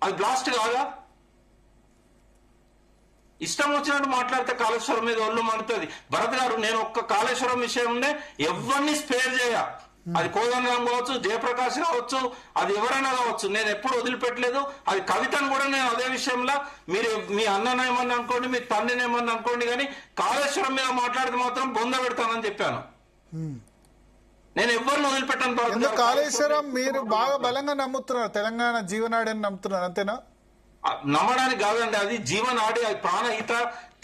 అది బ్లాస్ట్ కాదా? ఇష్టం వచ్చినట్టు మాట్లాడితే కాళేశ్వరం మీద ఒళ్ళు మండుతుంది. భరత్ గారు, నేను ఒక్క కాళేశ్వరం విషయంలో ఎవరిని స్పేర్ చేయ, అది కోదండరాం కావచ్చు, జయప్రకాష్ కావచ్చు, అది ఎవరైనా కావచ్చు, నేను ఎప్పుడు వదిలిపెట్టలేదు. అది కవితను కూడా నేను అదే విషయంలో, మీరు మీ అన్ననేమన్నా అనుకోండి, మీ తండ్రినేమన్నా అనుకోండి, కానీ కాళేశ్వరం మీద మాట్లాడితే మాత్రం బొంద పెడతానని చెప్పాను. నేను ఎవరిని వదిలిపెట్టాను. కాళేశ్వరం మీరు బాగా బలంగా నమ్ముతున్నారు, తెలంగాణ జీవనాడి అని నమ్ముతున్నారు, అంతేనా? నమ్మడానికి కాదండి, అది జీవనాడి, అది ప్రాణహిత,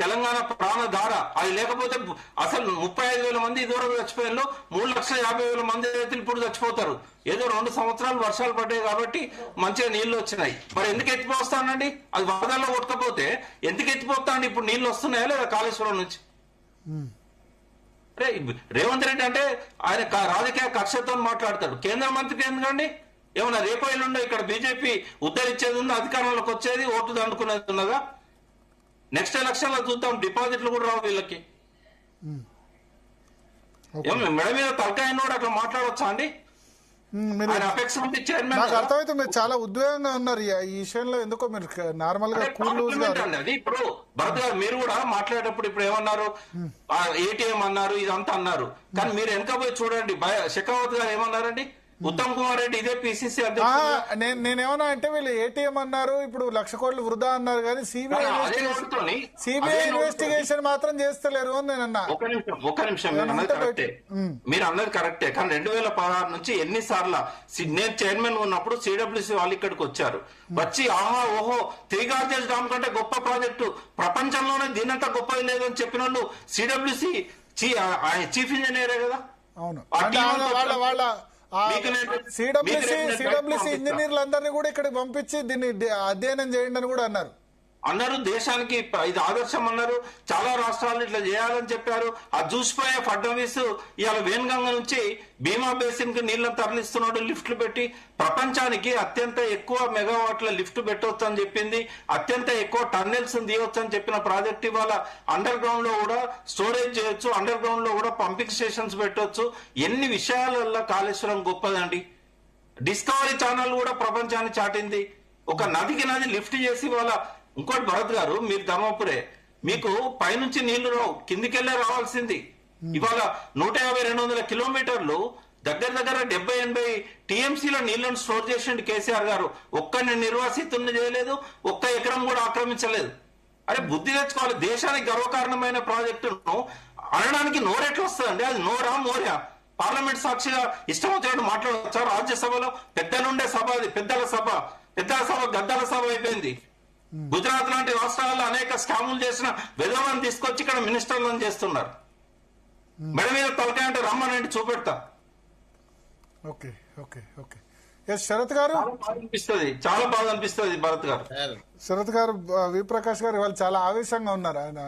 తెలంగాణ ప్రాణధార. అది లేకపోతే అసలు 35,000 మంది ఇదివరకు చచ్చిపోయారు, 3,50,000 మంది రైతులు ఇప్పుడు చచ్చిపోతారు. ఏదో 2 సంవత్సరాలు వర్షాలు పడ్డాయి కాబట్టి మంచిగా నీళ్లు వచ్చినాయి. మరి ఎందుకు ఎత్తిపోస్తానండి? అది వరదల్లో కొట్టకపోతే ఎందుకు ఎత్తిపోతానండి? ఇప్పుడు నీళ్లు వస్తున్నాయా లేదా కాళేశ్వరం నుంచి? అరే, రేవంత్ రెడ్డి అంటే ఆయన రాజకీయ కక్షతో మాట్లాడతాడు. కేంద్ర మంత్రికి ఎందుకండి? ఏమన్నా రేపు ఎల్లుండో ఇక్కడ బీజేపీ ఉద్ధరించేది ఉందా? అధికారంలోకి వచ్చేది, ఓట్లు దండుకునేది ఉన్నదా? నెక్స్ట్ ఎలక్షన్ లో చూద్దాం, డిపాజిట్లు కూడా రావు వీళ్ళకి. మెడ మీద తలకాయ కూడా అట్లా మాట్లాడవచ్చా అండి? నాకు అర్థమైతే మీరు చాలా ఉద్వేగంగా ఉన్నారు ఈ విషయంలో. ఎందుకో మీరు నార్మల్ గా అది ఇప్పుడు భరత్ గారు మీరు కూడా మాట్లాడేటప్పుడు ఇప్పుడు ఏమన్నారు, ఏటీఎం అన్నారు, ఇదంతా అన్నారు. కానీ మీరు వెనక పోయి చూడండి, షెకావత్ గారు ఏమన్నారండి? ఉత్తమ్ కుమార్ రెడ్డి ఇదే పిసిసి నేనేమన్నా అంటే వీళ్ళు ఏటీఎం అన్నారు, ఇప్పుడు 1,00,000 కోట్లు వృధా అన్నారు, కానీ సిబిఐ ఇన్వెస్టిగేషన్ మాత్రం చేస్తలేరు అని నేను అన్నా. ఒక నిమిషం మీరు అన్నది కరెక్టే, కానీ 2016 నుంచి ఎన్నిసార్లు నేను చైర్మన్ ఉన్నప్పుడు సిడబ్ల్యూసి వాళ్ళు ఇక్కడికి వచ్చారు, వచ్చి ఆహా ఓహో 3 గార్జెస్ డామ్ కంటే గొప్ప ప్రాజెక్టు ప్రపంచంలోనే దీనంతా గొప్పది లేదని చెప్పిన వాళ్ళు సిడబ్ల్యూసి చీఫ్ ఇంజనీరే కదా. అవును, వాళ్ళ సిడబ్ల్యూసి ఇంజనీర్లందరినీ కూడా ఇక్కడ పంపించి దీన్ని అధ్యయనం చేయండి అని కూడా అన్నారు. దేశానికి ఇది ఆదర్శం అన్నారు. చాలా రాష్ట్రాలు ఇట్లా చేయాలని చెప్పారు. అది చూసిపోయే ఫడ్నవీస్ ఇవాళ వేణగంగ నుంచి భీమా బేసిన్ కి నీళ్లను తరలిస్తున్నాడు లిఫ్ట్లు పెట్టి. ప్రపంచానికి అత్యంత ఎక్కువ మెగావాట్ల లిఫ్ట్ పెట్టవచ్చు అని చెప్పింది, అత్యంత ఎక్కువ టన్నెల్స్ తీయవచ్చు అని చెప్పిన ప్రాజెక్ట్ ఇవాళ అండర్ గ్రౌండ్ లో కూడా స్టోరేజ్ చేయొచ్చు, అండర్ గ్రౌండ్ లో కూడా పంపింగ్ స్టేషన్స్ పెట్టవచ్చు. ఎన్ని విషయాలలో కాళేశ్వరం గొప్పదండి. డిస్కవరీ ఛానల్ కూడా ప్రపంచాన్ని చాటింది. ఒక నదికి నది లిఫ్ట్ చేసి వాళ్ళ. ఇంకోటి భరత్ గారు, మీరు ధర్మపురే, మీకు పైనుంచి నీళ్లు రావు, కిందికెళ్లే రావాల్సింది. ఇవాళ 150-200 కిలోమీటర్లు దగ్గర 70-80 టీఎంసీల నీళ్లను స్టోర్ చేసిండు కేసీఆర్ గారు. ఒక్కరిని నిర్వాసితుల్ని చేయలేదు, ఒక్క ఎకరం కూడా ఆక్రమించలేదు. అరే బుద్ధి తెచ్చుకోవాలి. దేశానికి గర్వకారణమైన ప్రాజెక్టును అనడానికి నోరెట్లు వస్తుందండి? అది నోరా మోరా? పార్లమెంట్ సాక్షిగా ఇష్టం వచ్చినట్టు మాట్లాడవచ్చా? రాజ్యసభలో పెద్దలుండే సభ, అది పెద్దల సభ గద్దల సభ అయిపోయింది. గుజరాత్ లాంటి రాష్ట్రాల్లో అనేక స్కాములు చేసిన విధవాన్ని తీసుకొచ్చి ఇక్కడ మినిస్టర్లను చేస్తున్నారు. మెడ మీద తలకాయ అంటే రమ్మనండి, చూపెడతా. ఓకే ఓకే ఓకే శరత్ గారు, చాలా బాధ అనిపిస్తుంది భరత్ గారు. శరత్ గారు, వి ప్రకాష్ గారు వాళ్ళు చాలా ఆవేశంగా ఉన్నారు ఆయన